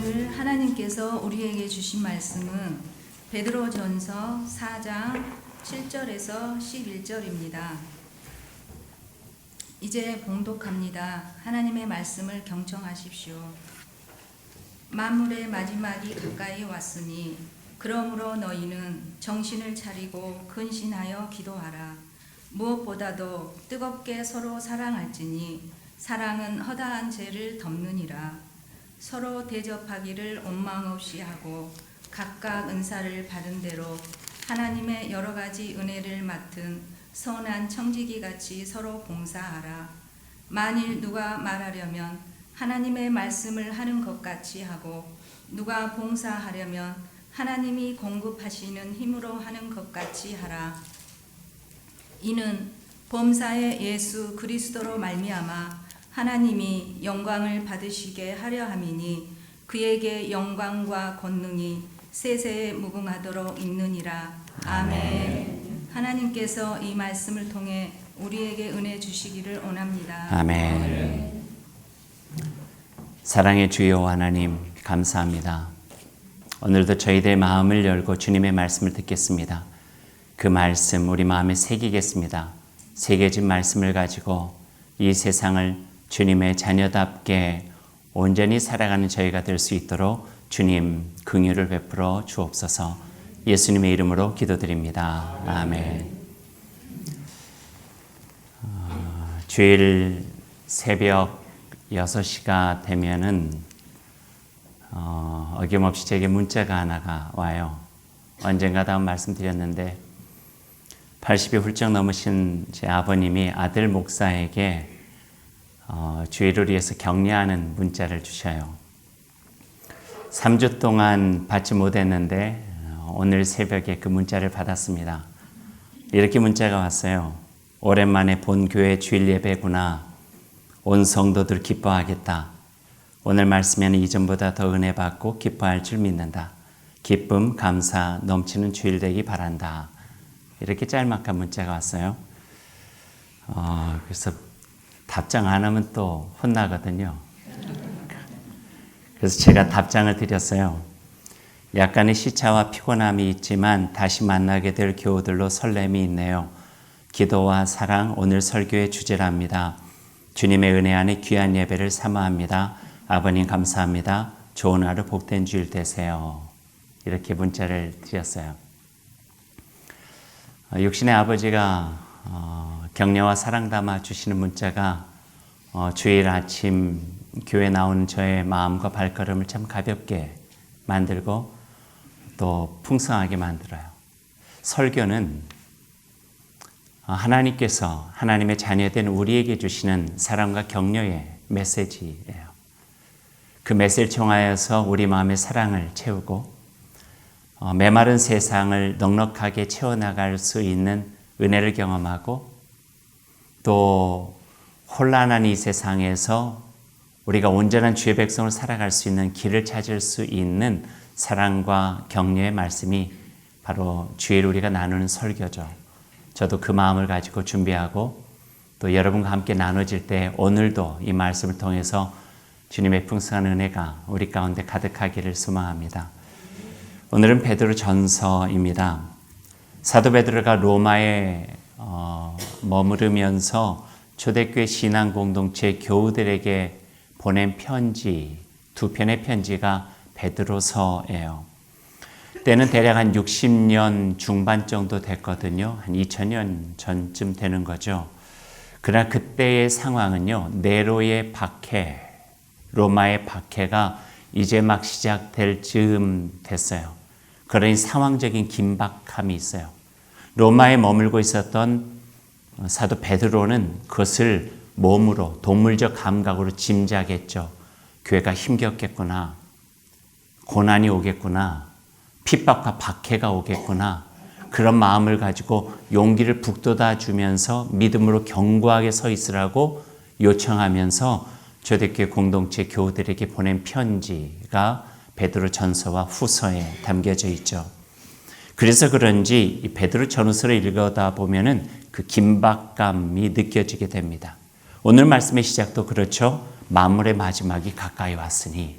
오늘 하나님께서 우리에게 주신 말씀은 베드로전서 4장 7절에서 11절입니다. 이제 봉독합니다. 하나님의 말씀을 경청하십시오. 만물의 마지막이 가까이 왔으니 그러므로 너희는 정신을 차리고 근신하여 기도하라. 무엇보다도 뜨겁게 서로 사랑할지니 사랑은 허다한 죄를 덮느니라. 서로 대접하기를 원망 없이 하고 각각 은사를 받은 대로 하나님의 여러 가지 은혜를 맡은 선한 청지기 같이 서로 봉사하라. 만일 누가 말하려면 하나님의 말씀을 하는 것 같이 하고 누가 봉사하려면 하나님이 공급하시는 힘으로 하는 것 같이 하라. 이는 범사의 예수 그리스도로 말미암아 하나님이 영광을 받으시게 하려 함이니 그에게 영광과 권능이 세세에 무궁하도록 있느니라. 아멘. 하나님께서 이 말씀을 통해 우리에게 은혜 주시기를 원합니다. 아멘. 사랑의 주여 하나님 감사합니다. 오늘도 저희들의 마음을 열고 주님의 말씀을 듣겠습니다. 그 말씀 우리 마음에 새기겠습니다. 새겨진 말씀을 가지고 이 세상을 주님의 자녀답게 온전히 살아가는 저희가 될 수 있도록 주님 긍휼을 베풀어 주옵소서. 예수님의 이름으로 기도드립니다. 아멘. 주일 새벽 6시가 되면은 어김없이 제게 문자가 하나가 와요. 언젠가 다음 말씀드렸는데 80이 훌쩍 넘으신 제 아버님이 아들 목사에게 주일을 위해서 격려하는 문자를 주셔요. 3주 동안 받지 못했는데 오늘 새벽에 그 문자를 받았습니다. 이렇게 문자가 왔어요. 오랜만에 본 교회 주일 예배구나. 온 성도들 기뻐하겠다. 오늘 말씀에는 이전보다 더 은혜 받고 기뻐할 줄 믿는다. 기쁨, 감사 넘치는 주일 되기 바란다. 이렇게 짤막한 문자가 왔어요. 그래서 답장 안 하면 또 혼나거든요. 그래서 제가 답장을 드렸어요. 약간의 시차와 피곤함이 있지만 다시 만나게 될 교우들로 설렘이 있네요. 기도와 사랑 오늘 설교의 주제랍니다. 주님의 은혜 안에 귀한 예배를 사모합니다. 아버님 감사합니다. 좋은 하루 복된 주일 되세요. 이렇게 문자를 드렸어요. 육신의 아버지가 격려와 사랑 담아 주시는 문자가 주일 아침 교회 나오는 저의 마음과 발걸음을 참 가볍게 만들고 또 풍성하게 만들어요. 설교는 하나님께서 하나님의 자녀된 우리에게 주시는 사랑과 격려의 메시지예요. 그 메시지를 통하여서 우리 마음의 사랑을 채우고 메마른 세상을 넉넉하게 채워나갈 수 있는 은혜를 경험하고 또 혼란한 이 세상에서 우리가 온전한 주의 백성을 살아갈 수 있는 길을 찾을 수 있는 사랑과 격려의 말씀이 바로 주일 우리가 나누는 설교죠. 저도 그 마음을 가지고 준비하고 또 여러분과 함께 나눠질 때 오늘도 이 말씀을 통해서 주님의 풍성한 은혜가 우리 가운데 가득하기를 소망합니다. 오늘은 베드로 전서입니다. 사도 베드로가 로마에 머무르면서 초대교회 신앙 공동체 교우들에게 보낸 편지, 2편의 편지가 베드로서예요. 때는 대략 한 60년 중반 정도 됐거든요. 한 2000년 전쯤 되는 거죠. 그러나 그때의 상황은요, 네로의 박해, 로마의 박해가 이제 막 시작될 즈음 됐어요. 그러니 상황적인 긴박함이 있어요. 로마에 머물고 있었던 사도 베드로는 그것을 몸으로 동물적 감각으로 짐작했죠. 교회가 힘겹겠구나. 고난이 오겠구나. 핍박과 박해가 오겠구나. 그런 마음을 가지고 용기를 북돋아 주면서 믿음으로 견고하게 서 있으라고 요청하면서 초대교회 공동체 교우들에게 보낸 편지가 베드로 전서와 후서에 담겨져 있죠. 그래서 그런지 이 베드로 전후서를 읽어다 보면은 그 긴박감이 느껴지게 됩니다. 오늘 말씀의 시작도 그렇죠. 만물의 마지막이 가까이 왔으니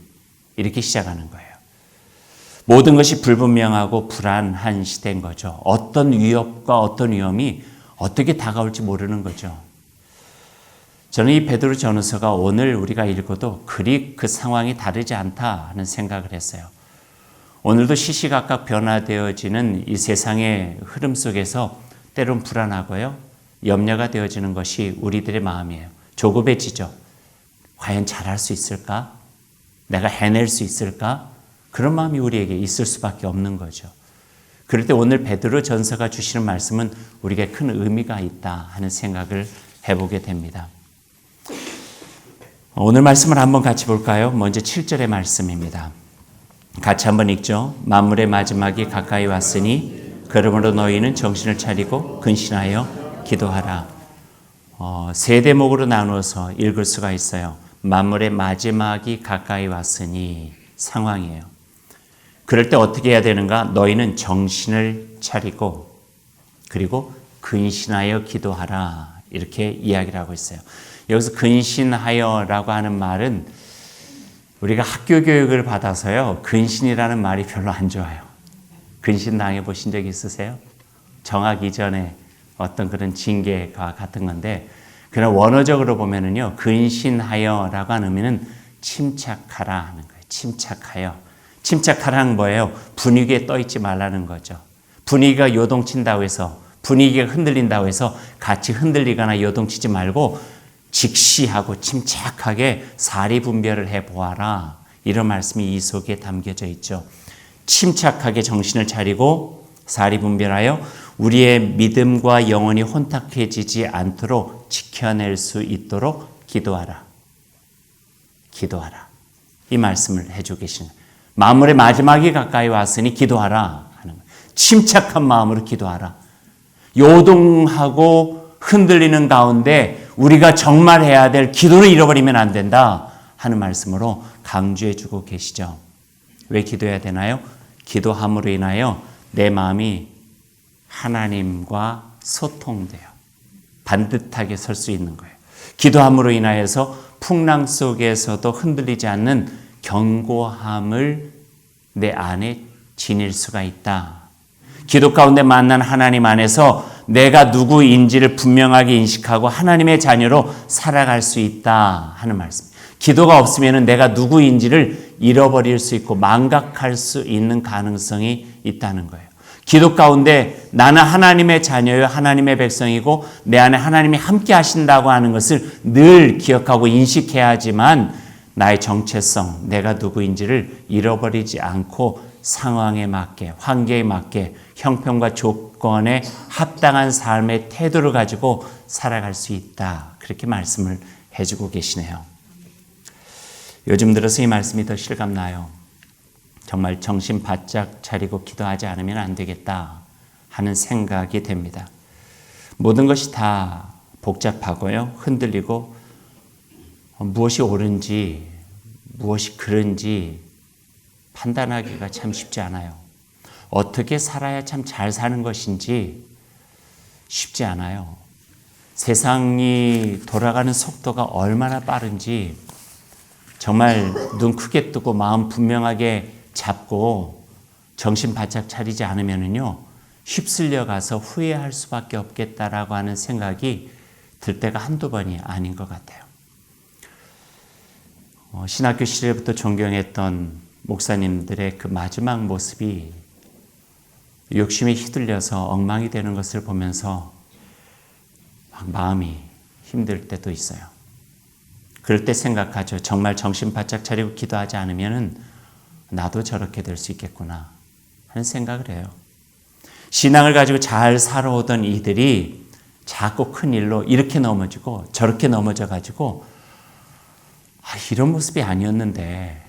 이렇게 시작하는 거예요. 모든 것이 불분명하고 불안한 시대인 거죠. 어떤 위협과 어떤 위험이 어떻게 다가올지 모르는 거죠. 저는 이 베드로 전후서가 오늘 우리가 읽어도 그리 그 상황이 다르지 않다 하는 생각을 했어요. 오늘도 시시각각 변화되어지는 이 세상의 흐름 속에서 때론 불안하고요. 염려가 되어지는 것이 우리들의 마음이에요. 조급해지죠. 과연 잘할 수 있을까? 내가 해낼 수 있을까? 그런 마음이 우리에게 있을 수밖에 없는 거죠. 그럴 때 오늘 베드로 전서가 주시는 말씀은 우리에게 큰 의미가 있다 하는 생각을 해보게 됩니다. 오늘 말씀을 한번 같이 볼까요? 먼저 7절의 말씀입니다. 같이 한번 읽죠. 만물의 마지막이 가까이 왔으니 그러므로 너희는 정신을 차리고 근신하여 기도하라. 세 대목으로 나누어서 읽을 수가 있어요. 만물의 마지막이 가까이 왔으니 상황이에요. 그럴 때 어떻게 해야 되는가? 너희는 정신을 차리고 그리고 근신하여 기도하라. 이렇게 이야기를 하고 있어요. 여기서 근신하여라고 하는 말은 우리가 학교 교육을 받아서요. 근신이라는 말이 별로 안 좋아요. 근신 당해 보신 적 있으세요? 정학 이전에 어떤 그런 징계가 같은 건데 그러나 원어적으로 보면은요. 근신하여라고 하는 의미는 침착하라 하는 거예요. 침착하여. 침착하라는 뭐예요? 분위기에 떠 있지 말라는 거죠. 분위기가 요동친다고 해서 분위기가 흔들린다고 해서 같이 흔들리거나 요동치지 말고 직시하고 침착하게 사리분별을 해보아라. 이런 말씀이 이 속에 담겨져 있죠. 침착하게 정신을 차리고 사리분별하여 우리의 믿음과 영혼이 혼탁해지지 않도록 지켜낼 수 있도록 기도하라. 기도하라. 이 말씀을 해주고 계시는 거예요. 만물의 마지막이 가까이 왔으니 기도하라 하는 거예요. 침착한 마음으로 기도하라. 요동하고 흔들리는 가운데 우리가 정말 해야 될 기도를 잃어버리면 안 된다 하는 말씀으로 강조해 주고 계시죠. 왜 기도해야 되나요? 기도함으로 인하여 내 마음이 하나님과 소통돼요. 반듯하게 설 수 있는 거예요. 기도함으로 인하여서 풍랑 속에서도 흔들리지 않는 견고함을 내 안에 지닐 수가 있다. 기도 가운데 만난 하나님 안에서 내가 누구인지를 분명하게 인식하고 하나님의 자녀로 살아갈 수 있다 하는 말씀. 기도가 없으면 내가 누구인지를 잃어버릴 수 있고 망각할 수 있는 가능성이 있다는 거예요. 기도 가운데 나는 하나님의 자녀요 하나님의 백성이고 내 안에 하나님이 함께 하신다고 하는 것을 늘 기억하고 인식해야 하지만 나의 정체성, 내가 누구인지를 잃어버리지 않고 상황에 맞게, 환경에 맞게, 형편과 조건에 합당한 삶의 태도를 가지고 살아갈 수 있다. 그렇게 말씀을 해주고 계시네요. 요즘 들어서 이 말씀이 더 실감나요. 정말 정신 바짝 차리고 기도하지 않으면 안 되겠다 하는 생각이 됩니다. 모든 것이 다 복잡하고요. 흔들리고 무엇이 옳은지 무엇이 그른지 판단하기가 참 쉽지 않아요. 어떻게 살아야 참 잘 사는 것인지 쉽지 않아요. 세상이 돌아가는 속도가 얼마나 빠른지 정말 눈 크게 뜨고 마음 분명하게 잡고 정신 바짝 차리지 않으면요 휩쓸려 가서 후회할 수밖에 없겠다라고 하는 생각이 들 때가 한두 번이 아닌 것 같아요. 신학교 시절부터 존경했던 목사님들의 그 마지막 모습이 욕심에 휘둘려서 엉망이 되는 것을 보면서 막 마음이 힘들 때도 있어요. 그럴 때 생각하죠. 정말 정신 바짝 차리고 기도하지 않으면 나도 저렇게 될 수 있겠구나 하는 생각을 해요. 신앙을 가지고 잘 살아오던 이들이 자꾸 큰 일로 이렇게 넘어지고 저렇게 넘어져 가지고 이런 모습이 아니었는데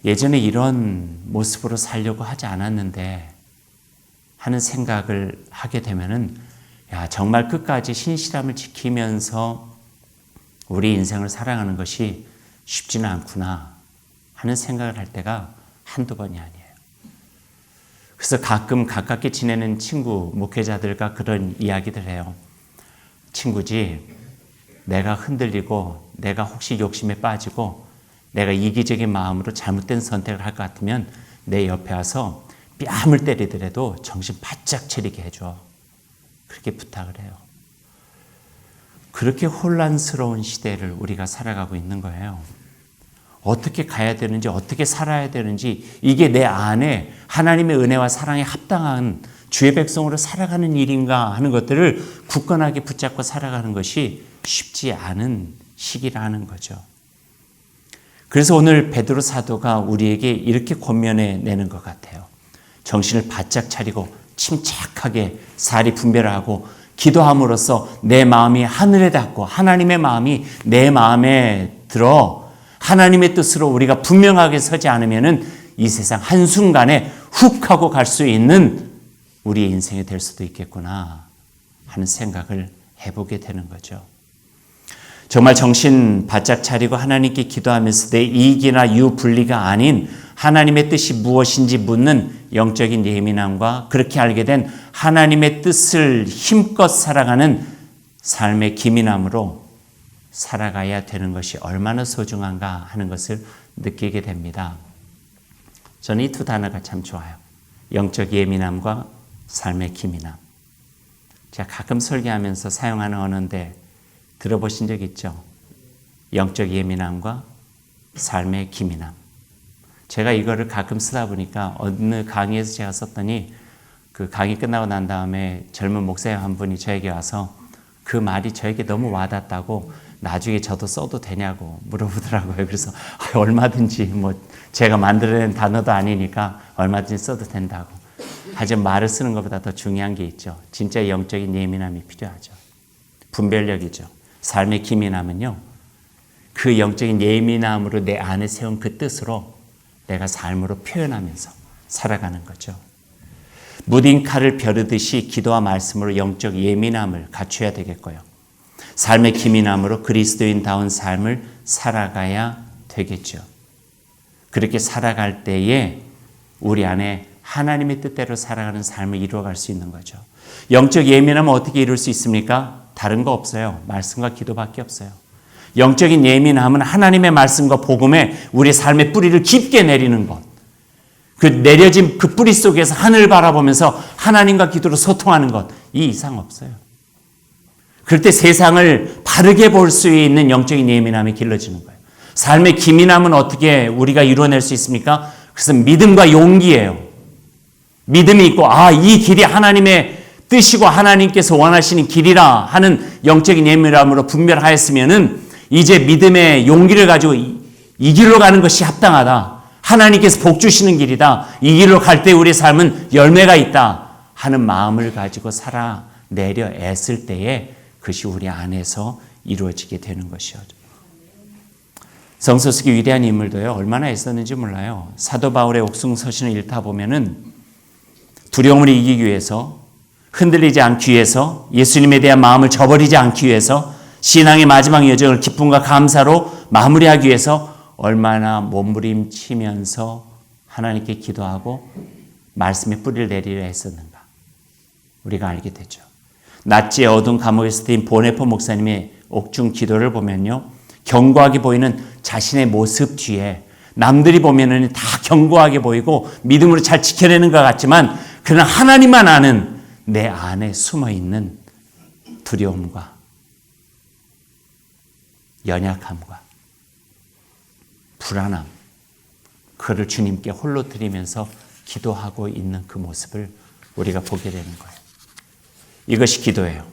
예전에 이런 모습으로 살려고 하지 않았는데 하는 생각을 하게 되면은 정말 끝까지 신실함을 지키면서 우리 인생을 살아가는 것이 쉽지는 않구나 하는 생각을 할 때가 한두 번이 아니에요. 그래서 가끔 가깝게 지내는 친구, 목회자들과 그런 이야기들 해요. 친구지, 내가 흔들리고 내가 혹시 욕심에 빠지고 내가 이기적인 마음으로 잘못된 선택을 할 것 같으면 내 옆에 와서 뺨을 때리더라도 정신 바짝 차리게 해줘. 그렇게 부탁을 해요. 그렇게 혼란스러운 시대를 우리가 살아가고 있는 거예요. 어떻게 가야 되는지, 어떻게 살아야 되는지, 이게 내 안에 하나님의 은혜와 사랑에 합당한 주의 백성으로 살아가는 일인가 하는 것들을 굳건하게 붙잡고 살아가는 것이 쉽지 않은 시기라는 거죠. 그래서 오늘 베드로 사도가 우리에게 이렇게 권면해 내는 것 같아요. 정신을 바짝 차리고 침착하게 사리 분별하고 기도함으로써 내 마음이 하늘에 닿고 하나님의 마음이 내 마음에 들어 하나님의 뜻으로 우리가 분명하게 서지 않으면은 이 세상 한순간에 훅 하고 갈 수 있는 우리의 인생이 될 수도 있겠구나 하는 생각을 해보게 되는 거죠. 정말 정신 바짝 차리고 하나님께 기도하면서 내 이익이나 유불리가 아닌 하나님의 뜻이 무엇인지 묻는 영적인 예민함과 그렇게 알게 된 하나님의 뜻을 힘껏 살아가는 삶의 기민함으로 살아가야 되는 것이 얼마나 소중한가 하는 것을 느끼게 됩니다. 저는 이 두 단어가 참 좋아요. 영적 예민함과 삶의 기민함. 제가 가끔 설교하면서 사용하는 언어인데 들어보신 적 있죠? 영적 예민함과 삶의 기민함. 제가 이거를 가끔 쓰다 보니까 어느 강의에서 제가 썼더니 그 강의 끝나고 난 다음에 젊은 목사님 한 분이 저에게 와서 그 말이 저에게 너무 와닿다고 나중에 저도 써도 되냐고 물어보더라고요. 그래서 얼마든지 뭐 제가 만들어낸 단어도 아니니까 얼마든지 써도 된다고. 하지만 말을 쓰는 것보다 더 중요한 게 있죠. 진짜 영적인 예민함이 필요하죠. 분별력이죠. 삶의 기민함은요. 그 영적인 예민함으로 내 안에 세운 그 뜻으로 내가 삶으로 표현하면서 살아가는 거죠. 무딘 칼을 벼르듯이 기도와 말씀으로 영적 예민함을 갖춰야 되겠고요. 삶의 기민함으로 그리스도인다운 삶을 살아가야 되겠죠. 그렇게 살아갈 때에 우리 안에 하나님의 뜻대로 살아가는 삶을 이루어갈 수 있는 거죠. 영적 예민함은 어떻게 이룰 수 있습니까? 다른 거 없어요. 말씀과 기도밖에 없어요. 영적인 예민함은 하나님의 말씀과 복음에 우리 삶의 뿌리를 깊게 내리는 것. 그 내려진 그 뿌리 속에서 하늘을 바라보면서 하나님과 기도로 소통하는 것. 이 이상 없어요. 그럴 때 세상을 바르게 볼 수 있는 영적인 예민함이 길러지는 거예요. 삶의 기민함은 어떻게 우리가 이루어낼 수 있습니까? 그것은 믿음과 용기예요. 믿음이 있고 이 길이 하나님의 뜻이고 하나님께서 원하시는 길이라 하는 영적인 예민함으로 분별하였으면은 이제 믿음의 용기를 가지고 이 길로 가는 것이 합당하다. 하나님께서 복 주시는 길이다. 이 길로 갈 때 우리의 삶은 열매가 있다 하는 마음을 가지고 살아내려 애쓸 때에 그것이 우리 안에서 이루어지게 되는 것이죠. 성서 속의 위대한 인물도요. 얼마나 애썼는지 몰라요. 사도 바울의 옥중서신을 읽다 보면은 두려움을 이기기 위해서 흔들리지 않기 위해서 예수님에 대한 마음을 저버리지 않기 위해서 신앙의 마지막 여정을 기쁨과 감사로 마무리하기 위해서 얼마나 몸부림치면서 하나님께 기도하고 말씀의 뿌리를 내리려 했었는가 우리가 알게 되죠. 낮에 어두운 감옥에서 뛴 보네포 목사님의 옥중 기도를 보면요. 견고하게 보이는 자신의 모습 뒤에 남들이 보면은 다 견고하게 보이고 믿음으로 잘 지켜내는 것 같지만 그러나 하나님만 아는 내 안에 숨어있는 두려움과 연약함과 불안함, 그를 주님께 홀로 드리면서 기도하고 있는 그 모습을 우리가 보게 되는 거예요. 이것이 기도예요.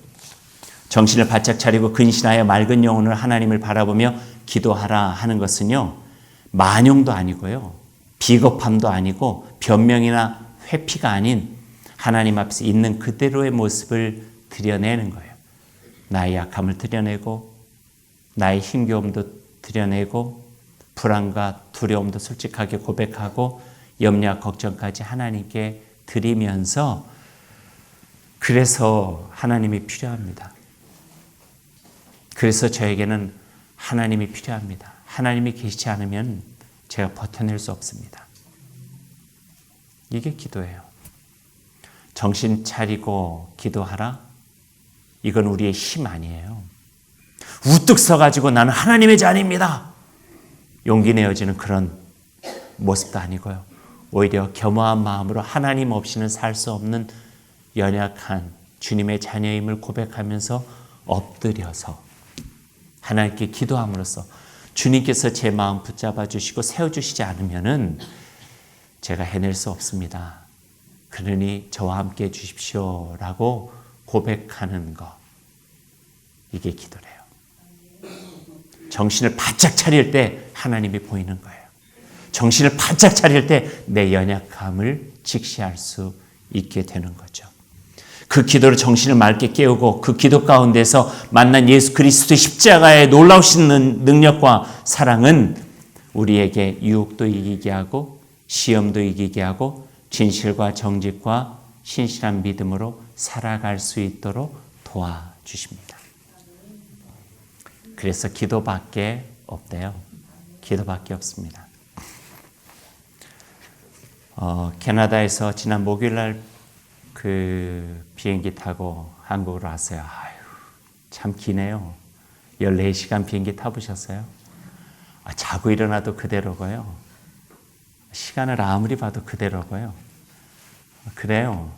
정신을 바짝 차리고 근신하여 맑은 영혼을 하나님을 바라보며 기도하라 하는 것은요. 만용도 아니고요. 비겁함도 아니고 변명이나 회피가 아닌 하나님 앞에서 있는 그대로의 모습을 드러내는 거예요. 나의 약함을 드러내고 나의 힘겨움도 드러내고 불안과 두려움도 솔직하게 고백하고 염려와 걱정까지 하나님께 드리면서 그래서 하나님이 필요합니다. 그래서 저에게는 하나님이 필요합니다. 하나님이 계시지 않으면 제가 버텨낼 수 없습니다. 이게 기도예요. 정신 차리고 기도하라? 이건 우리의 힘 아니에요. 우뚝 서가지고 나는 하나님의 자녀입니다. 용기 내어지는 그런 모습도 아니고요. 오히려 겸허한 마음으로 하나님 없이는 살 수 없는 연약한 주님의 자녀임을 고백하면서 엎드려서 하나님께 기도함으로써 주님께서 제 마음 붙잡아 주시고 세워주시지 않으면은 제가 해낼 수 없습니다. 그러니 저와 함께 해주십시오라고 고백하는 것, 이게 기도래요. 정신을 바짝 차릴 때 하나님이 보이는 거예요. 정신을 바짝 차릴 때 내 연약함을 직시할 수 있게 되는 거죠. 그 기도로 정신을 맑게 깨우고 그 기도 가운데서 만난 예수 그리스도의 십자가의 놀라우신 능력과 사랑은 우리에게 유혹도 이기게 하고 시험도 이기게 하고 진실과 정직과 신실한 믿음으로 살아갈 수 있도록 도와주십니다. 그래서 기도밖에 없대요. 기도밖에 없습니다. 캐나다에서 지난 목요일 날 그 비행기 타고 한국으로 왔어요. 아유, 참 기네요. 14시간 비행기 타보셨어요? 자고 일어나도 그대로고요. 시간을 아무리 봐도 그대로고요. 그래요.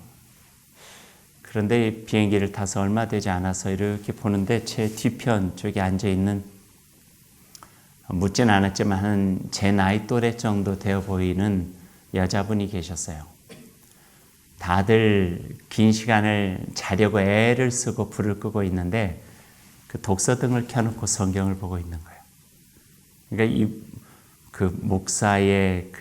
그런데 비행기를 타서 얼마 되지 않아서 이렇게 보는데 제 뒤편 쪽에 앉아있는, 묻진 않았지만 제 나이 또래 정도 되어 보이는 여자분이 계셨어요. 다들 긴 시간을 자려고 애를 쓰고 불을 끄고 있는데 그 독서등을 켜놓고 성경을 보고 있는 거예요. 그러니까 그 목사의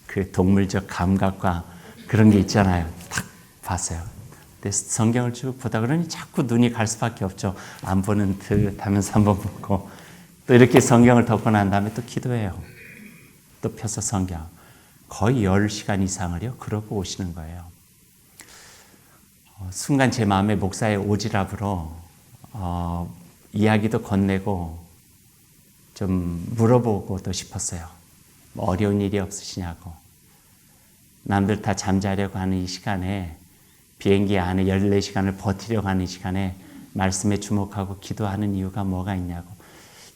그 동물적 감각과 그런 게 있잖아요. 딱 봤어요. 근데 성경을 쭉 보다 그러니 자꾸 눈이 갈 수밖에 없죠. 안 보는 듯 하면서 한번 보고 또 이렇게 성경을 덮고 난 다음에 또 기도해요. 또 펴서 성경. 거의 10시간 이상을요. 그러고 오시는 거예요. 순간 제 마음에 목사의 오지랖으로 이야기도 건네고 좀 물어보고도 싶었어요. 뭐 어려운 일이 없으시냐고. 남들 다 잠자려고 하는 이 시간에, 비행기 안에 14시간을 버티려고 하는 이 시간에 말씀에 주목하고 기도하는 이유가 뭐가 있냐고.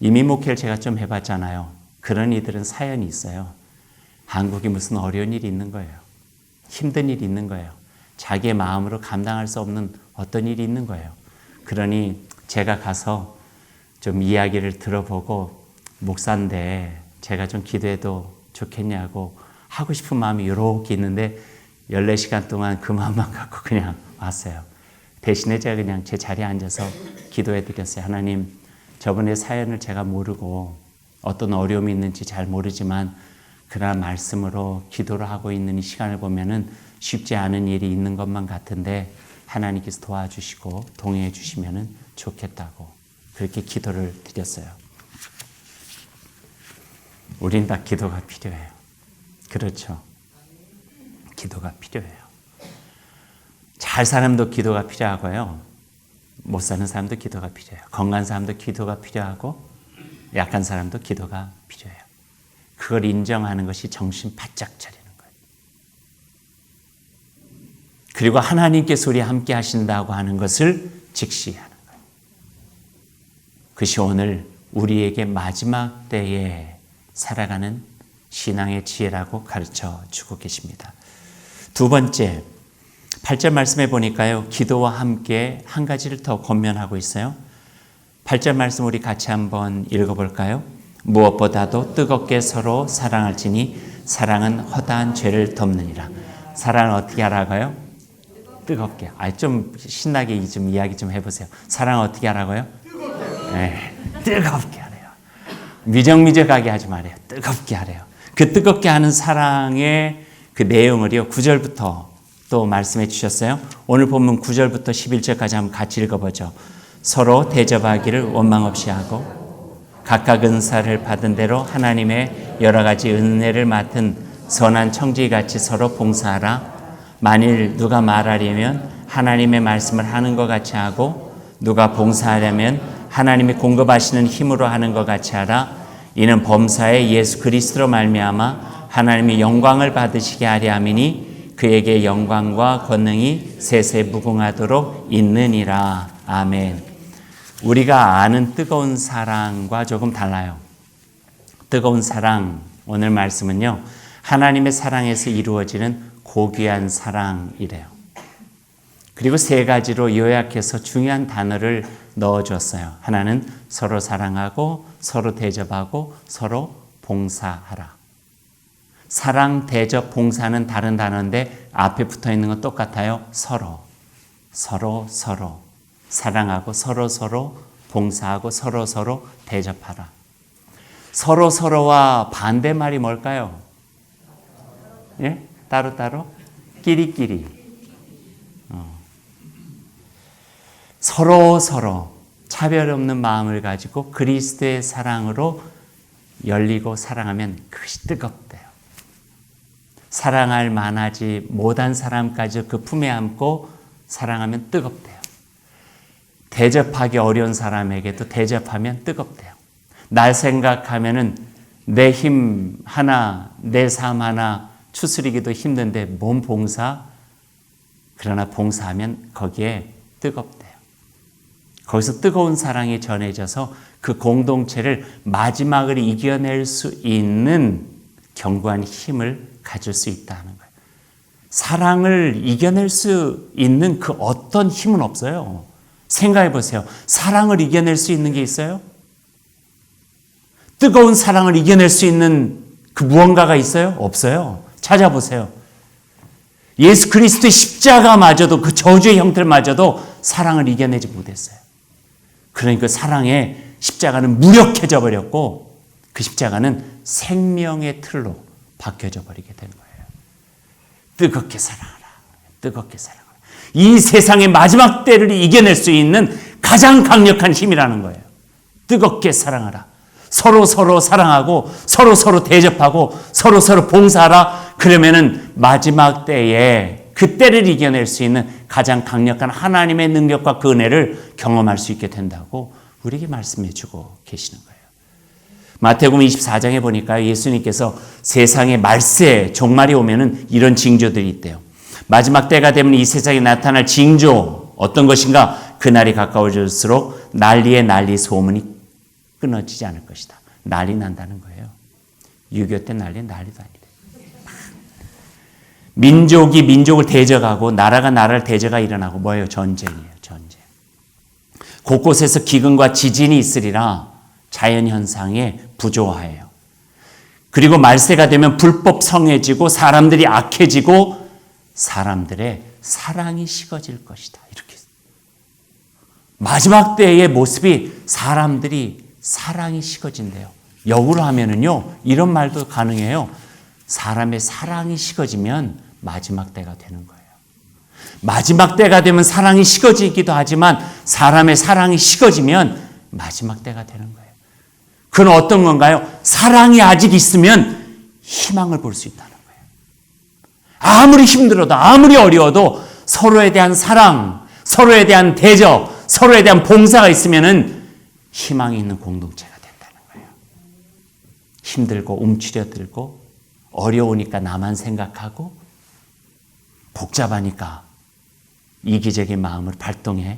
이민 목회를 제가 좀 해봤잖아요. 그런 이들은 사연이 있어요. 한국에 무슨 어려운 일이 있는 거예요. 힘든 일이 있는 거예요. 자기의 마음으로 감당할 수 없는 어떤 일이 있는 거예요. 그러니 제가 가서 좀 이야기를 들어보고, 목사인데 제가 좀 기도해도 좋겠냐고 하고 싶은 마음이 이렇게 있는데 14시간 동안 그 마음만 갖고 그냥 왔어요. 대신에 제가 그냥 제 자리에 앉아서 기도해 드렸어요. 하나님, 저번에 사연을 제가 모르고 어떤 어려움이 있는지 잘 모르지만 그러나 말씀으로 기도를 하고 있는 이 시간을 보면은 쉽지 않은 일이 있는 것만 같은데 하나님께서 도와주시고 동행해 주시면 좋겠다고 그렇게 기도를 드렸어요. 우린 다 기도가 필요해요. 그렇죠? 기도가 필요해요. 잘 사는 사람도 기도가 필요하고요. 못 사는 사람도 기도가 필요해요. 건강한 사람도 기도가 필요하고 약한 사람도 기도가 필요해요. 그걸 인정하는 것이 정신 바짝 차리는 거예요. 그리고 하나님께서 우리 함께 하신다고 하는 것을 직시하는 거예요. 그것이 오늘 우리에게 마지막 때에 살아가는 신앙의 지혜라고 가르쳐 주고 계십니다. 두 번째, 8절 말씀에 보니까요, 기도와 함께 한 가지를 더 권면하고 있어요. 8절 말씀 우리 같이 한번 읽어볼까요? 무엇보다도 뜨겁게 서로 사랑할지니 사랑은 허다한 죄를 덮느니라. 사랑을 어떻게 하라고요? 뜨겁게. 좀 신나게 좀 이야기 좀 해보세요. 사랑을 어떻게 하라고요? 뜨겁게 하래요. 미적미적하게 하지 말아요. 뜨겁게 하래요. 그 뜨겁게 하는 사랑의 그 내용을요, 9절부터 또 말씀해 주셨어요. 오늘 본문 9절부터 11절까지 한번 같이 읽어보죠. 서로 대접하기를 원망 없이 하고 각각 은사를 받은 대로 하나님의 여러 가지 은혜를 맡은 선한 청지기같이 서로 봉사하라. 만일 누가 말하려면 하나님의 말씀을 하는 것 같이 하고 누가 봉사하려면 하나님이 공급하시는 힘으로 하는 것 같이 하라. 이는 범사에 예수 그리스도로 말미암아 하나님이 영광을 받으시게 하려 함이니 그에게 영광과 권능이 세세 무궁하도록 있느니라. 아멘. 우리가 아는 뜨거운 사랑과 조금 달라요. 뜨거운 사랑, 오늘 말씀은요, 하나님의 사랑에서 이루어지는 고귀한 사랑이래요. 그리고 세 가지로 요약해서 중요한 단어를 넣어줬어요. 하나는 서로 사랑하고 서로 대접하고 서로 봉사하라. 사랑, 대접, 봉사는 다른 단어인데 앞에 붙어 있는 건 똑같아요. 서로 사랑하고 서로 봉사하고 서로 대접하라. 서로와 반대말이 뭘까요? 예? 따로따로? 끼리끼리. 서로 차별 없는 마음을 가지고 그리스도의 사랑으로 열리고 사랑하면 그것이 뜨겁대요. 사랑할 만하지 못한 사람까지 그 품에 안고 사랑하면 뜨겁대요. 대접하기 어려운 사람에게도 대접하면 뜨겁대요. 날 생각하면은 내 힘 하나, 내 삶 하나 추스리기도 힘든데 몸 봉사, 그러나 봉사하면 거기에 뜨겁대요. 거기서 뜨거운 사랑이 전해져서 그 공동체를 마지막을 이겨낼 수 있는 견고한 힘을 가질 수 있다는 거예요. 사랑을 이겨낼 수 있는 그 어떤 힘은 없어요. 생각해 보세요. 사랑을 이겨낼 수 있는 게 있어요? 뜨거운 사랑을 이겨낼 수 있는 그 무언가가 있어요? 없어요. 찾아보세요. 예수 그리스도의 십자가마저도 그 저주의 형태마저도 사랑을 이겨내지 못했어요. 그러니까 사랑의 십자가는 무력해져 버렸고 그 십자가는 생명의 틀로 바뀌어져 버리게 된 거예요. 뜨겁게 사랑하라. 뜨겁게 사랑하라. 이 세상의 마지막 때를 이겨낼 수 있는 가장 강력한 힘이라는 거예요. 뜨겁게 사랑하라. 서로 사랑하고 서로 대접하고 서로 봉사하라. 그러면은 마지막 때에 그 때를 이겨낼 수 있는 가장 강력한 하나님의 능력과 그 은혜를 경험할 수 있게 된다고 우리에게 말씀해 주고 계시는 거예요. 마태복음 24장에 보니까 예수님께서 세상의 말세, 종말이 오면은 이런 징조들이 있대요. 마지막 때가 되면 이 세상에 나타날 징조 어떤 것인가? 그날이 가까워질수록 난리 소문이 끊어지지 않을 것이다. 난리 난다는 거예요. 6.25 때 난리도 아니래. 민족이 민족을 대적하고 나라가 나라를 대적하고 일어나고 뭐예요? 전쟁이에요. 전쟁. 곳곳에서 기근과 지진이 있으리라. 자연현상의 부조화예요. 그리고 말세가 되면 불법 성해지고 사람들이 악해지고 사람들의 사랑이 식어질 것이다. 이렇게. 마지막 때의 모습이 사람들이 사랑이 식어진대요. 역으로 하면은요, 이런 말도 가능해요. 사람의 사랑이 식어지면 마지막 때가 되는 거예요. 마지막 때가 되면 사랑이 식어지기도 하지만 사람의 사랑이 식어지면 마지막 때가 되는 거예요. 그건 어떤 건가요? 사랑이 아직 있으면 희망을 볼 수 있다는 거예요. 아무리 힘들어도 아무리 어려워도 서로에 대한 사랑, 서로에 대한 대접, 서로에 대한 봉사가 있으면은 희망이 있는 공동체가 된다는 거예요. 힘들고 움츠려들고 어려우니까 나만 생각하고 복잡하니까 이기적인 마음을 발동해.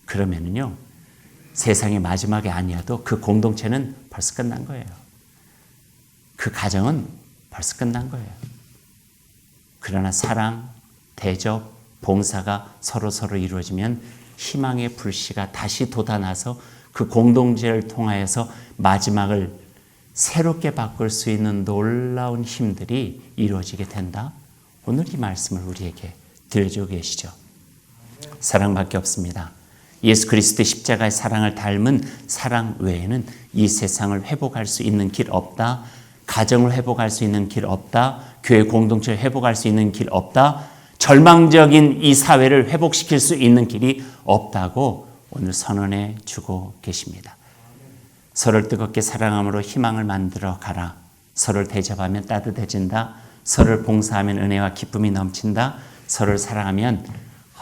그러면은요, 세상의 마지막이 아니어도 그 공동체는 벌써 끝난 거예요. 그 가정은 벌써 끝난 거예요. 그러나 사랑, 대접, 봉사가 서로 이루어지면 희망의 불씨가 다시 돋아나서 그 공동체를 통하여서 마지막을 새롭게 바꿀 수 있는 놀라운 힘들이 이루어지게 된다. 오늘 이 말씀을 우리에게 들려주고 계시죠. 사랑밖에 없습니다. 예수 그리스도의 십자가의 사랑을 닮은 사랑 외에는 이 세상을 회복할 수 있는 길 없다. 가정을 회복할 수 있는 길 없다. 교회 공동체를 회복할 수 있는 길 없다. 절망적인 이 사회를 회복시킬 수 있는 길이 없다고 오늘 선언해 주고 계십니다. 서로를 뜨겁게 사랑함으로 희망을 만들어 가라. 서로를 대접하면 따뜻해진다. 서로를 봉사하면 은혜와 기쁨이 넘친다. 서로를 사랑하면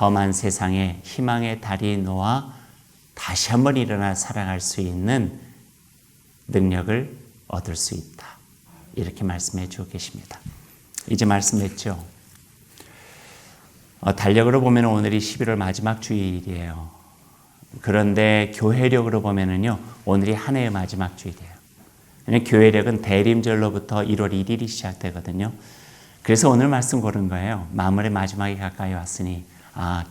험한 세상에 희망의 달이 놓아 다시 한번 일어나 살아갈 수 있는 능력을 얻을 수 있다. 이렇게 말씀해 주고 계십니다. 이제 말씀했죠. 달력으로 보면 오늘이 11월 마지막 주일이에요. 그런데 교회력으로 보면은요, 오늘이 한 해의 마지막 주일이에요. 왜냐하면 교회력은 대림절로부터 1월 1일이 시작되거든요. 그래서 오늘 말씀 고른 거예요. 만물의 마지막에 가까이 왔으니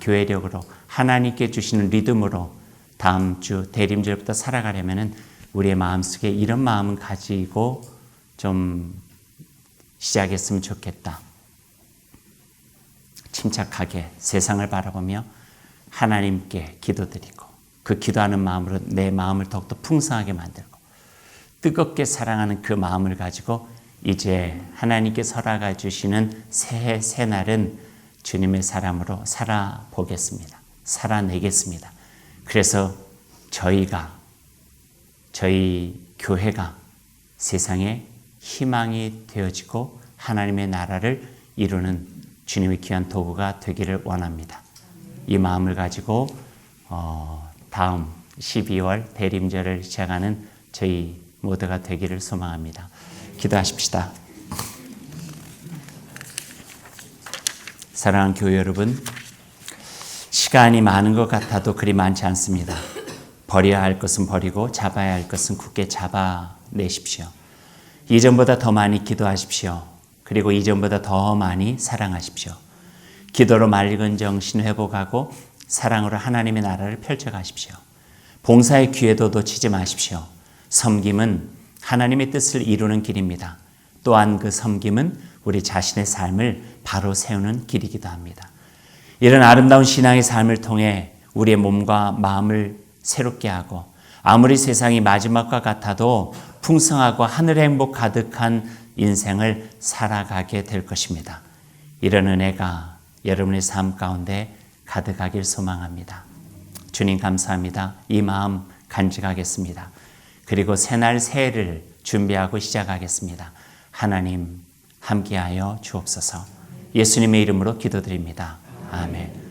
교회력으로 하나님께 주시는 리듬으로 다음 주 대림절부터 살아가려면 우리의 마음속에 이런 마음은 가지고 좀 시작했으면 좋겠다. 침착하게 세상을 바라보며 하나님께 기도드리고 그 기도하는 마음으로 내 마음을 더욱더 풍성하게 만들고 뜨겁게 사랑하는 그 마음을 가지고 이제 하나님께 설아가 주시는 새해 새날은 주님의 사람으로 살아보겠습니다. 살아내겠습니다. 그래서 저희 교회가 세상에 희망이 되어지고 하나님의 나라를 이루는 주님의 귀한 도구가 되기를 원합니다. 이 마음을 가지고 다음 12월 대림절을 시작하는 저희 모두가 되기를 소망합니다. 기도하십시다. 사랑하는 교회 여러분, 시간이 많은 것 같아도 그리 많지 않습니다. 버려야 할 것은 버리고 잡아야 할 것은 굳게 잡아내십시오. 이전보다 더 많이 기도하십시오. 그리고 이전보다 더 많이 사랑하십시오. 기도로 맑은 정신 회복하고 사랑으로 하나님의 나라를 펼쳐가십시오. 봉사의 기회도 놓치지 마십시오. 섬김은 하나님의 뜻을 이루는 길입니다. 또한 그 섬김은 우리 자신의 삶을 바로 세우는 길이기도 합니다. 이런 아름다운 신앙의 삶을 통해 우리의 몸과 마음을 새롭게 하고 아무리 세상이 마지막과 같아도 풍성하고 하늘의 행복 가득한 인생을 살아가게 될 것입니다. 이런 은혜가 여러분의 삶 가운데 가득하길 소망합니다. 주님 감사합니다. 이 마음 간직하겠습니다. 그리고 새날 새해를 준비하고 시작하겠습니다. 하나님 함께하여 주옵소서. 예수님의 이름으로 기도드립니다. 아멘.